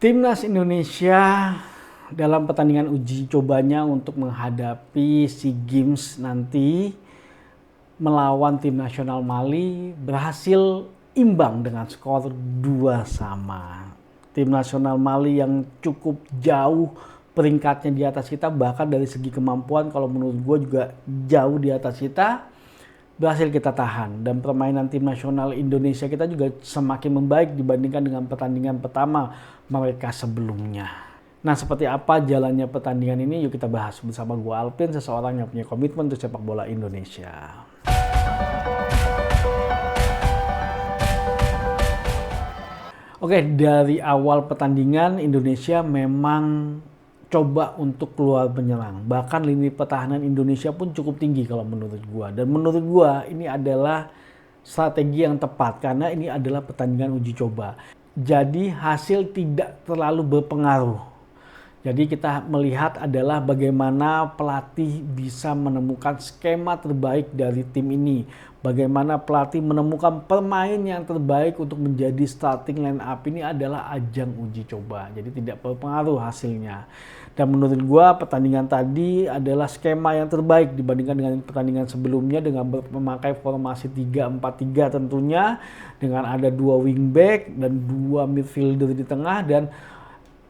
Timnas Indonesia dalam pertandingan uji cobanya untuk menghadapi SEA Games nanti melawan tim nasional Mali berhasil imbang dengan skor 2-2. Tim nasional Mali yang cukup jauh peringkatnya di atas kita, bahkan dari segi kemampuan kalau menurut gue juga jauh di atas kita, berhasil kita tahan. Dan permainan tim nasional Indonesia kita juga semakin membaik dibandingkan dengan pertandingan pertama mereka sebelumnya. Nah, seperti apa jalannya pertandingan ini? Yuk kita bahas bersama gue Alvin, seseorang yang punya komitmen untuk sepak bola Indonesia. Oke, dari awal pertandingan Indonesia memang coba untuk keluar menyerang. Bahkan lini pertahanan Indonesia pun cukup tinggi kalau menurut gua. Dan menurut gua ini adalah strategi yang tepat karena ini adalah pertandingan uji coba. Jadi hasil tidak terlalu berpengaruh. Jadi kita melihat adalah bagaimana pelatih bisa menemukan skema terbaik dari tim ini. Bagaimana pelatih menemukan pemain yang terbaik untuk menjadi starting line up. Ini adalah ajang uji coba. Jadi tidak berpengaruh hasilnya. Dan menurut gua pertandingan tadi adalah skema yang terbaik dibandingkan dengan pertandingan sebelumnya dengan memakai formasi 3-4-3 tentunya. Dengan ada 2 wingback dan 2 midfielder di tengah dan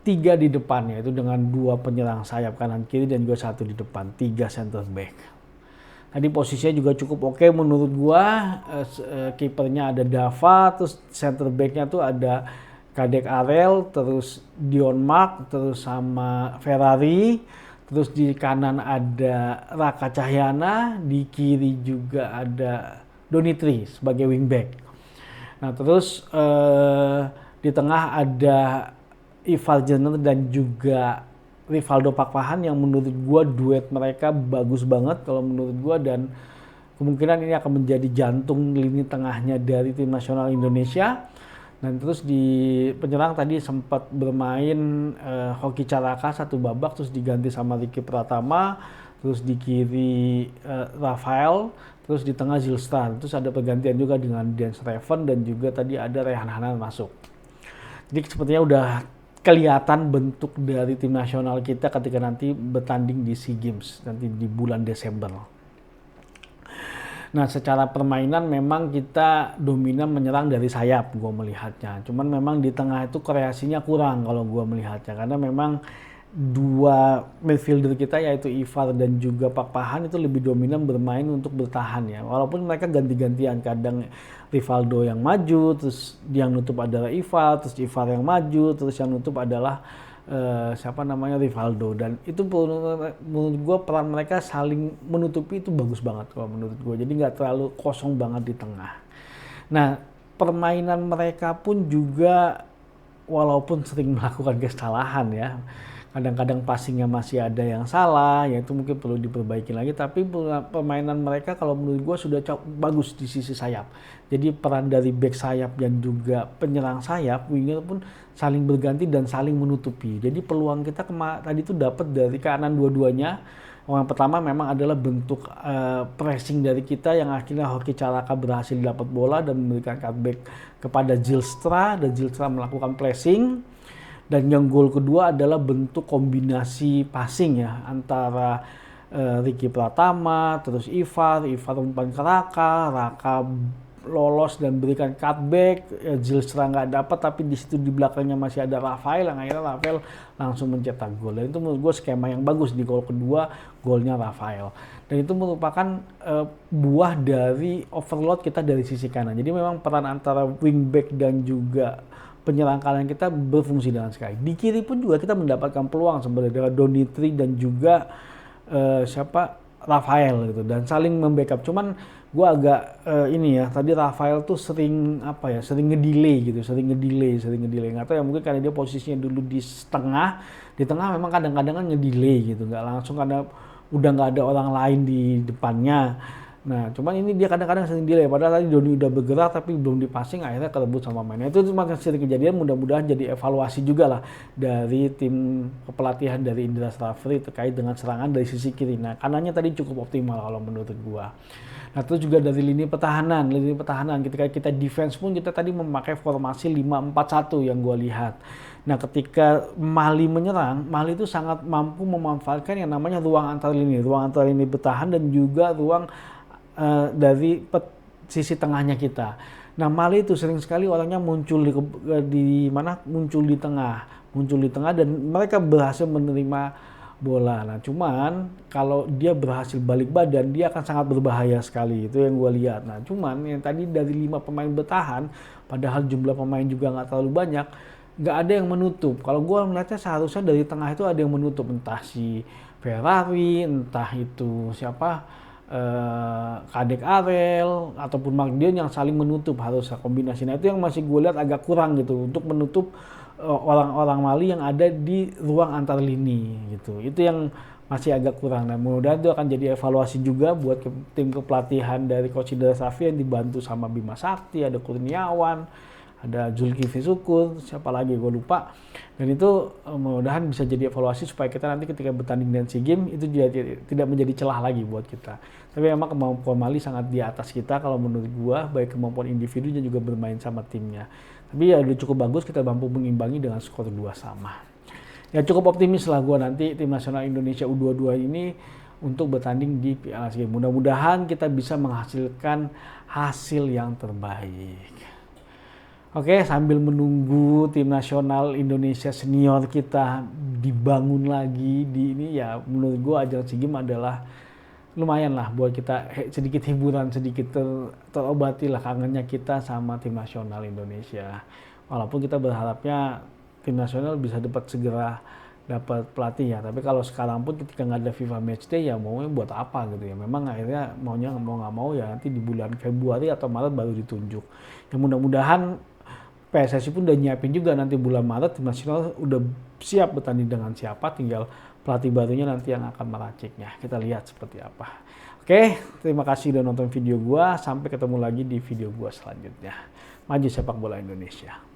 3 di depannya, itu dengan 2 penyerang sayap kanan kiri dan juga 1 di depan, 3 center back. Tadi posisinya juga cukup oke menurut gua. Kipernya ada Dava, terus center backnya tuh ada Kadek Arel, terus Dion Mark, terus sama Ferrari, terus di kanan ada Raka Cahyana, di kiri juga ada Donitri sebagai wingback. Nah terus di tengah ada Ivar Jenner dan juga Rivaldo Pakpahan yang menurut gue duet mereka bagus banget kalau menurut gue, dan kemungkinan ini akan menjadi jantung lini tengahnya dari tim nasional Indonesia. Dan terus di penyerang tadi sempat bermain Hoki Caraka 1 babak, terus diganti sama Ricky Pratama, terus di kiri Rafael, terus di tengah Zilstan, terus ada pergantian juga dengan Dance Raven dan juga tadi ada Rehan Hanan masuk. Jadi sepertinya udah kelihatan bentuk dari tim nasional kita ketika nanti bertanding di SEA Games nanti di bulan Desember. Nah, secara permainan memang kita dominan menyerang dari sayap, gue melihatnya. Cuman memang di tengah itu kreasinya kurang kalau gue melihatnya, karena memang 2 midfielder kita yaitu Ivar dan juga Pakpahan itu lebih dominan bermain untuk bertahan ya. Walaupun mereka ganti-gantian, kadang Rivaldo yang maju, terus yang nutup adalah Ivar, terus Ivar yang maju, terus yang nutup adalah Rivaldo. Dan itu menurut gue peran mereka saling menutupi itu bagus banget kalau menurut gue. Jadi nggak terlalu kosong banget di tengah. Nah, permainan mereka pun juga walaupun sering melakukan kesalahan ya. Kadang-kadang passingnya masih ada yang salah, ya itu mungkin perlu diperbaiki lagi. Tapi permainan mereka kalau menurut gue sudah bagus di sisi sayap. Jadi peran dari back sayap dan juga penyerang sayap, winger pun saling berganti dan saling menutupi. Jadi peluang kita tadi itu dapat dari kanan dua-duanya. Yang pertama memang adalah bentuk pressing dari kita yang akhirnya Hoki Caraka berhasil dapat bola dan memberikan cutback kepada Zylstra, dan Zylstra melakukan pressing. Dan yang gol kedua adalah bentuk kombinasi passing ya antara Ricky Pratama, terus Ivar umpan ke Raka lolos dan berikan cutback, Zylstra nggak dapat, tapi di situ di belakangnya masih ada Rafael yang akhirnya Rafael langsung mencetak gol. Dan itu menurut gue skema yang bagus di gol kedua, golnya Rafael. Dan itu merupakan buah dari overload kita dari sisi kanan. Jadi memang peran antara wingback dan juga penyerang kanan kita berfungsi dengan sekali. Di kiri pun juga kita mendapatkan peluang sebenarnya dengan Donitri dan juga Rafael gitu, dan saling membackup. Cuman gue agak tadi Rafael tuh sering ngedelay. Nggak tahu ya, mungkin karena dia posisinya dulu di tengah memang kadang-kadang kan ngedelay gitu, nggak langsung karena udah nggak ada orang lain di depannya. Nah, cuman ini dia kadang-kadang sering delay, padahal tadi Doni udah bergerak tapi belum dipassing, akhirnya kerebut sama mainnya. Itu makin sering kejadian, mudah-mudahan jadi evaluasi juga lah dari tim kepelatihan dari Indra Shafri terkait dengan serangan dari sisi kiri. Nah, kanannya tadi cukup optimal kalau menurut gua. Nah, terus juga dari lini pertahanan ketika kita defense pun kita tadi memakai formasi 5-4-1 yang gua lihat. Nah, ketika Mali menyerang, Mali itu sangat mampu memanfaatkan yang namanya ruang antar lini bertahan dan juga ruang dari sisi tengahnya kita. Nah, Mali itu sering sekali orangnya muncul di mana? Muncul di tengah dan mereka berhasil menerima bola. Nah, cuman kalau dia berhasil balik badan, dia akan sangat berbahaya sekali. Itu yang gue lihat. Nah, cuman yang tadi dari 5 pemain bertahan, padahal jumlah pemain juga nggak terlalu banyak, nggak ada yang menutup. Kalau gue melihatnya seharusnya dari tengah itu ada yang menutup, entah si Ferrari, entah itu siapa, Kadek Arel ataupun Mark yang saling menutup, harus kombinasi. Nah, itu yang masih gue lihat agak kurang gitu untuk menutup orang-orang Mali yang ada di ruang antar lini gitu. Itu yang masih agak kurang. Nah, mudah-mudahan itu akan jadi evaluasi juga buat tim kepelatihan dari Coach Indra Safri yang dibantu sama Bima Sakti, ada Kurniawan, ada Zulkifli Syukur, siapa lagi gue lupa. Dan itu mudah-mudahan bisa jadi evaluasi supaya kita nanti ketika bertanding dengan SEA Games itu juga tidak menjadi celah lagi buat kita. Tapi memang kemampuan Mali sangat di atas kita kalau menurut gue, baik kemampuan individu dan juga bermain sama timnya. Tapi ya udah cukup bagus, kita mampu mengimbangi dengan skor 2-2. Ya cukup optimis lah gue nanti tim nasional Indonesia U22 ini untuk bertanding di Piala SEA Games. Mudah-mudahan kita bisa menghasilkan hasil yang terbaik. Oke, sambil menunggu tim nasional Indonesia senior kita dibangun lagi di ini, ya menurut gue ajang SEA Games adalah lumayan lah buat kita sedikit hiburan, sedikit terobati lah kangennya kita sama tim nasional Indonesia. Walaupun kita berharapnya tim nasional bisa segera dapat pelatih ya, tapi kalau sekarang pun ketika nggak ada FIFA Matchday ya maunya buat apa gitu ya. Memang akhirnya maunya mau nggak mau ya nanti di bulan Februari atau Maret baru ditunjuk. Ya mudah-mudahan PSSI pun udah nyiapin juga nanti bulan Maret tim nasional udah siap bertanding dengan siapa, tinggal pelatih barunya nanti yang akan meraciknya. Kita lihat seperti apa. Oke, terima kasih udah nonton video gua. Sampai ketemu lagi di video gua selanjutnya. Maju sepak bola Indonesia.